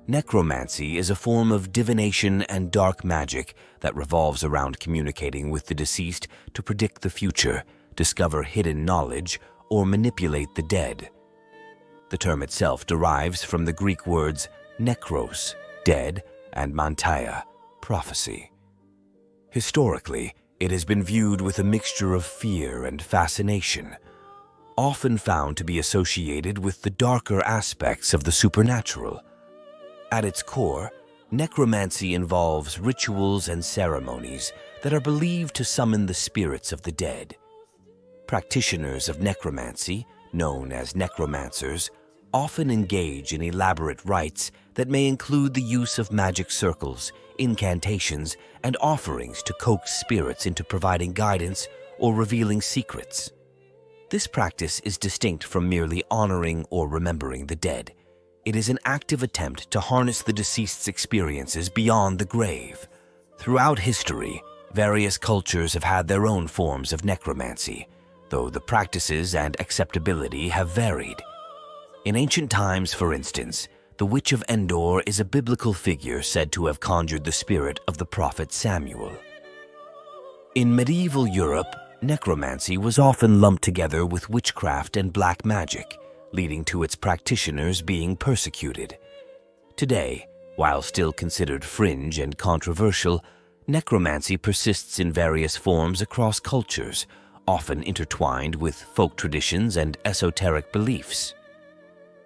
Necromancy is a form of divination and dark magic that revolves around communicating with the deceased to predict the future, discover hidden knowledge, or manipulate the dead. The term itself derives from the Greek words nekros, dead, and manteia, prophecy. Historically, it has been viewed with a mixture of fear and fascination, often found to be associated with the darker aspects of the supernatural. At its core, necromancy involves rituals and ceremonies that are believed to summon the spirits of the dead. Practitioners of necromancy, known as necromancers, often engage in elaborate rites that may include the use of magic circles, incantations, and offerings to coax spirits into providing guidance or revealing secrets. This practice is distinct from merely honoring or remembering the dead. It is an active attempt to harness the deceased's experiences beyond the grave. Throughout history, various cultures have had their own forms of necromancy, though the practices and acceptability have varied. In ancient times, for instance, the Witch of Endor is a biblical figure said to have conjured the spirit of the prophet Samuel. In medieval Europe, necromancy was often lumped together with witchcraft and black magic, leading to its practitioners being persecuted. Today, while still considered fringe and controversial, necromancy persists in various forms across cultures, often intertwined with folk traditions and esoteric beliefs.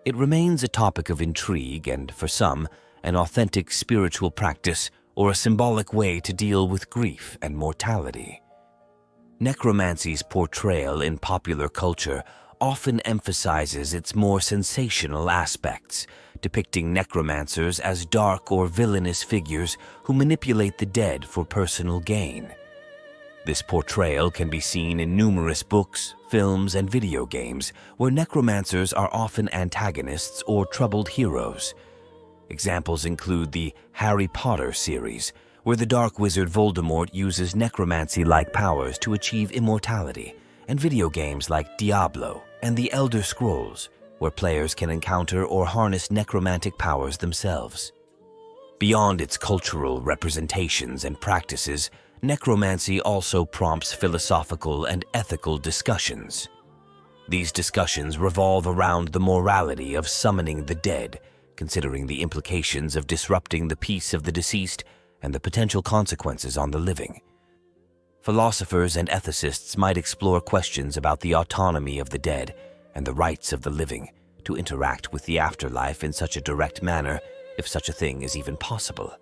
It remains a topic of intrigue and, for some, an authentic spiritual practice or a symbolic way to deal with grief and mortality. Necromancy's portrayal in popular culture often emphasizes its more sensational aspects, depicting necromancers as dark or villainous figures who manipulate the dead for personal gain. This portrayal can be seen in numerous books, films, and video games, where necromancers are often antagonists or troubled heroes. Examples include the Harry Potter series, where the dark wizard Voldemort uses necromancy-like powers to achieve immortality, and video games like Diablo and the Elder Scrolls, where players can encounter or harness necromantic powers themselves. Beyond its cultural representations and practices, necromancy also prompts philosophical and ethical discussions. These discussions revolve around the morality of summoning the dead, considering the implications of disrupting the peace of the deceased and the potential consequences on the living. Philosophers and ethicists might explore questions about the autonomy of the dead and the rights of the living to interact with the afterlife in such a direct manner, if such a thing is even possible.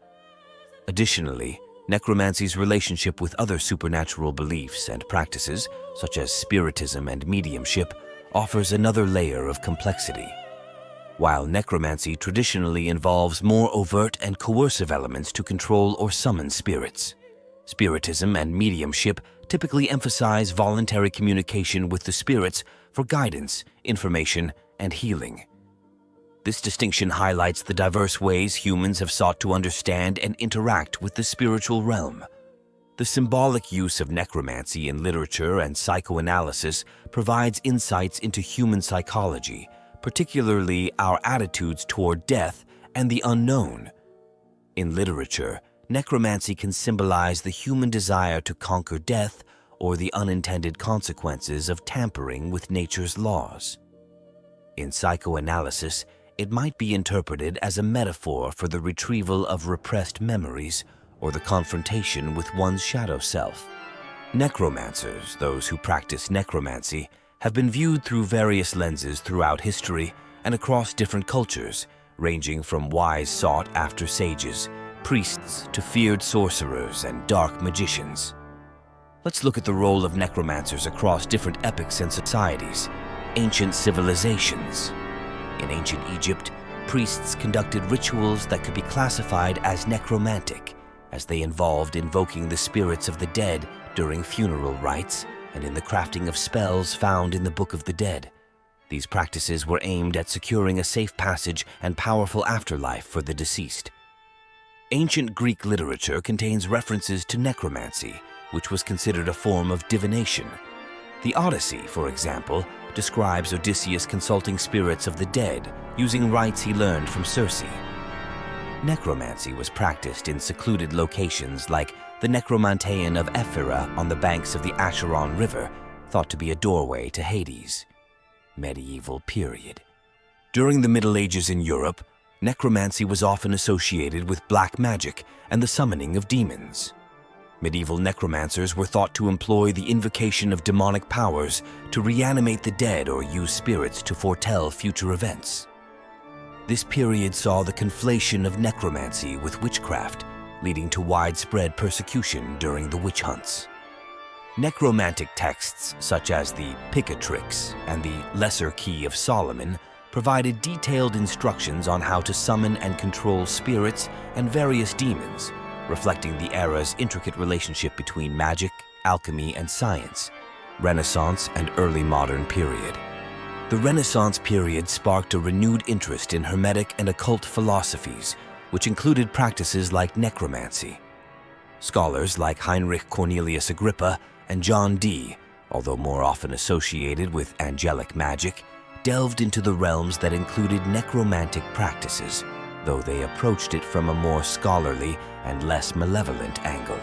Additionally, necromancy's relationship with other supernatural beliefs and practices, such as spiritism and mediumship, offers another layer of complexity. While necromancy traditionally involves more overt and coercive elements to control or summon spirits, spiritism and mediumship typically emphasize voluntary communication with the spirits for guidance, information, and healing. This distinction highlights the diverse ways humans have sought to understand and interact with the spiritual realm. The symbolic use of necromancy in literature and psychoanalysis provides insights into human psychology, particularly our attitudes toward death and the unknown. In literature, necromancy can symbolize the human desire to conquer death or the unintended consequences of tampering with nature's laws. In psychoanalysis, it might be interpreted as a metaphor for the retrieval of repressed memories or the confrontation with one's shadow self. Necromancers, those who practice necromancy, have been viewed through various lenses throughout history and across different cultures, ranging from wise sought-after sages, priests, to feared sorcerers and dark magicians. Let's look at the role of necromancers across different epochs and societies. Ancient civilizations. In ancient Egypt, priests conducted rituals that could be classified as necromantic, as they involved invoking the spirits of the dead during funeral rites and in the crafting of spells found in the Book of the Dead. These practices were aimed at securing a safe passage and powerful afterlife for the deceased. Ancient Greek literature contains references to necromancy, which was considered a form of divination. The Odyssey, for example, describes Odysseus consulting spirits of the dead using rites he learned from Circe. Necromancy was practiced in secluded locations like the necromanteia of Ephyra on the banks of the Acheron River, thought to be a doorway to Hades. Medieval period. During the Middle Ages in Europe, necromancy was often associated with black magic and the summoning of demons. Medieval necromancers were thought to employ the invocation of demonic powers to reanimate the dead or use spirits to foretell future events. This period saw the conflation of necromancy with witchcraft, leading to widespread persecution during the witch hunts. Necromantic texts such as the Picatrix and the Lesser Key of Solomon provided detailed instructions on how to summon and control spirits and various demons, reflecting the era's intricate relationship between magic, alchemy, and science, Renaissance and early modern period. The Renaissance period sparked a renewed interest in Hermetic and occult philosophies, which included practices like necromancy. Scholars like Heinrich Cornelius Agrippa and John Dee, although more often associated with angelic magic, delved into the realms that included necromantic practices, though they approached it from a more scholarly and less malevolent angle.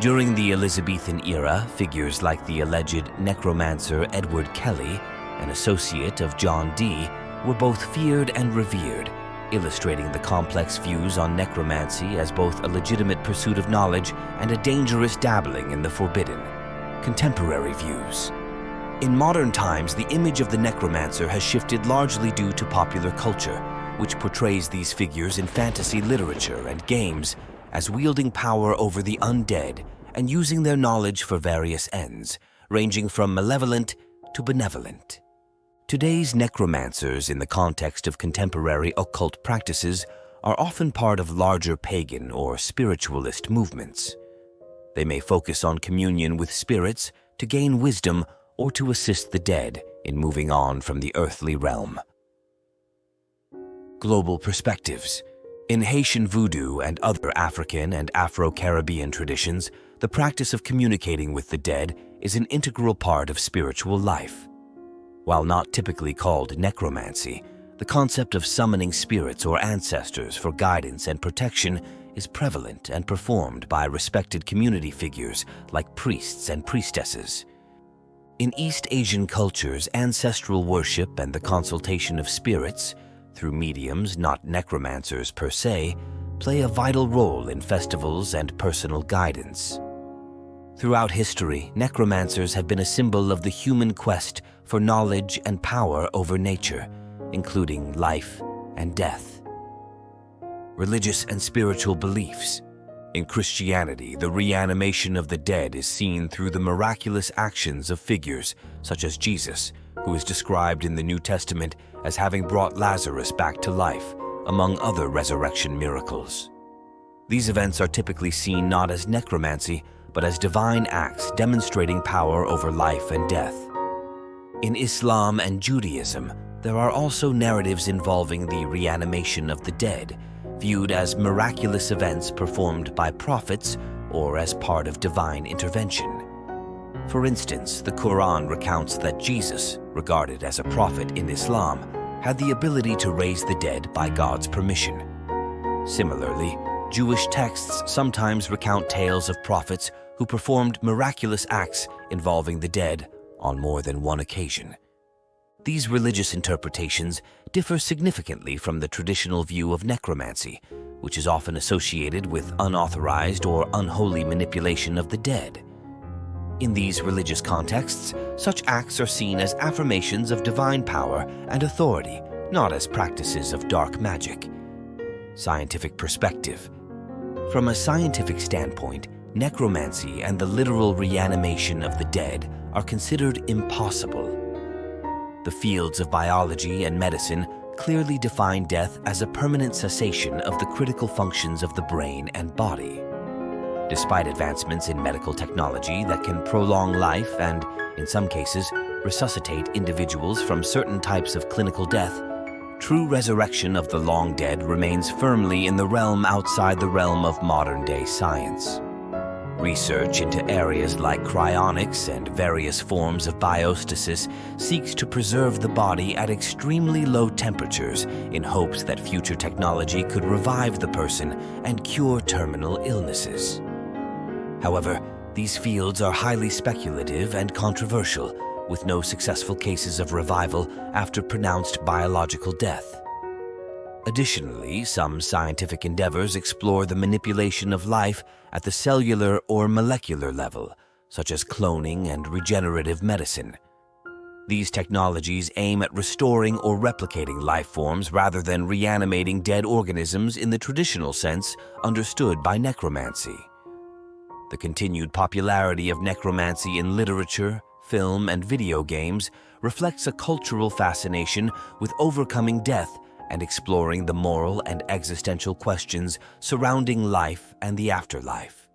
During the Elizabethan era, figures like the alleged necromancer Edward Kelly, an associate of John Dee, were both feared and revered, illustrating the complex views on necromancy as both a legitimate pursuit of knowledge and a dangerous dabbling in the forbidden. Contemporary views. In modern times, the image of the necromancer has shifted largely due to popular culture, which portrays these figures in fantasy literature and games as wielding power over the undead and using their knowledge for various ends, ranging from malevolent to benevolent. Today's necromancers, in the context of contemporary occult practices, are often part of larger pagan or spiritualist movements. They may focus on communion with spirits to gain wisdom or to assist the dead in moving on from the earthly realm. Global perspectives. In Haitian voodoo and other African and Afro-Caribbean traditions, the practice of communicating with the dead is an integral part of spiritual life. While not typically called necromancy, the concept of summoning spirits or ancestors for guidance and protection is prevalent and performed by respected community figures like priests and priestesses. In East Asian cultures, ancestral worship and the consultation of spirits, through mediums, not necromancers per se, play a vital role in festivals and personal guidance. Throughout history, necromancers have been a symbol of the human quest for knowledge and power over nature, including life and death. Religious and spiritual beliefs. In Christianity, the reanimation of the dead is seen through the miraculous actions of figures such as Jesus, who is described in the New Testament as having brought Lazarus back to life, among other resurrection miracles. These events are typically seen not as necromancy, but as divine acts demonstrating power over life and death. In Islam and Judaism, there are also narratives involving the reanimation of the dead, viewed as miraculous events performed by prophets or as part of divine intervention. For instance, the Quran recounts that Jesus, regarded as a prophet in Islam, had the ability to raise the dead by God's permission. Similarly, Jewish texts sometimes recount tales of prophets who performed miraculous acts involving the dead on more than one occasion. These religious interpretations differ significantly from the traditional view of necromancy, which is often associated with unauthorized or unholy manipulation of the dead. In these religious contexts, such acts are seen as affirmations of divine power and authority, not as practices of dark magic. Scientific perspective. From a scientific standpoint, necromancy and the literal reanimation of the dead are considered impossible. The fields of biology and medicine clearly define death as a permanent cessation of the critical functions of the brain and body. Despite advancements in medical technology that can prolong life and, in some cases, resuscitate individuals from certain types of clinical death, true resurrection of the long dead remains firmly in the realm outside the realm of modern-day science. Research into areas like cryonics and various forms of biostasis seeks to preserve the body at extremely low temperatures in hopes that future technology could revive the person and cure terminal illnesses. However, these fields are highly speculative and controversial, with no successful cases of revival after pronounced biological death. Additionally, some scientific endeavors explore the manipulation of life at the cellular or molecular level, such as cloning and regenerative medicine. These technologies aim at restoring or replicating life forms rather than reanimating dead organisms in the traditional sense understood by necromancy. The continued popularity of necromancy in literature, film, and video games reflects a cultural fascination with overcoming death and exploring the moral and existential questions surrounding life and the afterlife.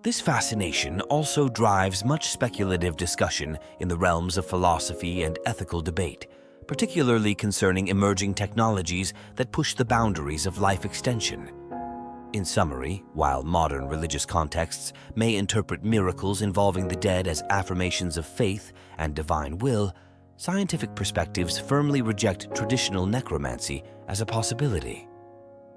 This fascination also drives much speculative discussion in the realms of philosophy and ethical debate, particularly concerning emerging technologies that push the boundaries of life extension. In summary, while modern religious contexts may interpret miracles involving the dead as affirmations of faith and divine will, scientific perspectives firmly reject traditional necromancy as a possibility.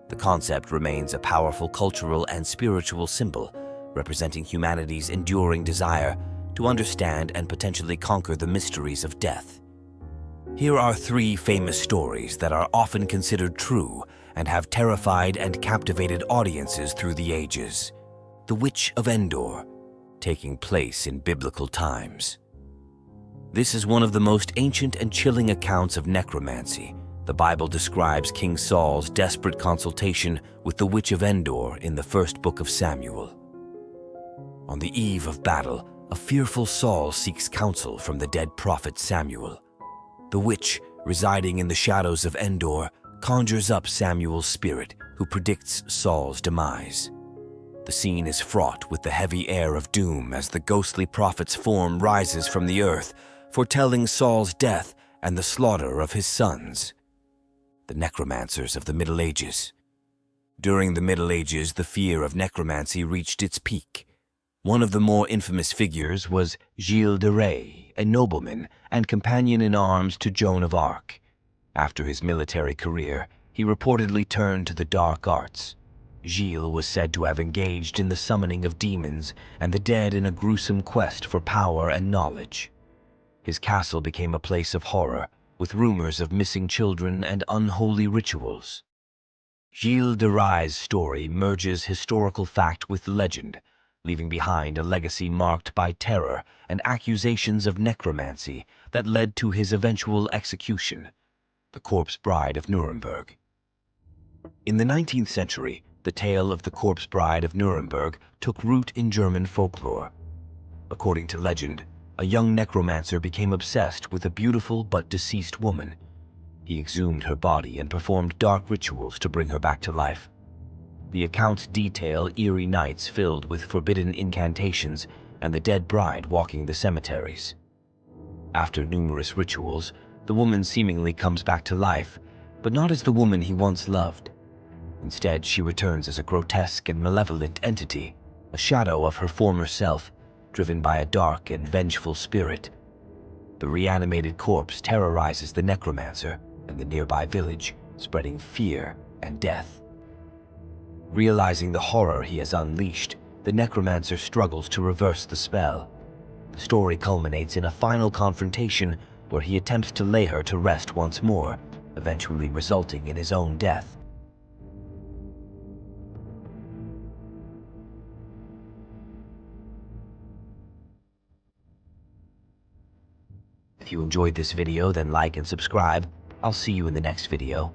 The concept remains a powerful cultural and spiritual symbol, representing humanity's enduring desire to understand and potentially conquer the mysteries of death. Here are 3 famous stories that are often considered true and have terrified and captivated audiences through the ages. The Witch of Endor, taking place in biblical times. This is one of the most ancient and chilling accounts of necromancy. The Bible describes King Saul's desperate consultation with the Witch of Endor in the first book of Samuel. On the eve of battle, a fearful Saul seeks counsel from the dead prophet Samuel. The witch, residing in the shadows of Endor, conjures up Samuel's spirit, who predicts Saul's demise. The scene is fraught with the heavy air of doom as the ghostly prophet's form rises from the earth, foretelling Saul's death and the slaughter of his sons. The necromancers of the Middle Ages. During the Middle Ages, the fear of necromancy reached its peak. One of the more infamous figures was Gilles de Rais, a nobleman and companion in arms to Joan of Arc. After his military career, he reportedly turned to the dark arts. Gilles was said to have engaged in the summoning of demons and the dead in a gruesome quest for power and knowledge. His castle became a place of horror, with rumors of missing children and unholy rituals. Gilles de Rais' story merges historical fact with legend, leaving behind a legacy marked by terror and accusations of necromancy that led to his eventual execution, the Corpse Bride of Nuremberg. In the 19th century, the tale of the Corpse Bride of Nuremberg took root in German folklore. According to legend, a young necromancer became obsessed with a beautiful but deceased woman. He exhumed her body and performed dark rituals to bring her back to life. The accounts detail eerie nights filled with forbidden incantations and the dead bride walking the cemeteries. After numerous rituals, the woman seemingly comes back to life, but not as the woman he once loved. Instead, she returns as a grotesque and malevolent entity, a shadow of her former self, driven by a dark and vengeful spirit. The reanimated corpse terrorizes the necromancer and the nearby village, spreading fear and death. Realizing the horror he has unleashed, the necromancer struggles to reverse the spell. The story culminates in a final confrontation where he attempts to lay her to rest once more, eventually resulting in his own death. If you enjoyed this video, then like and subscribe. I'll see you in the next video.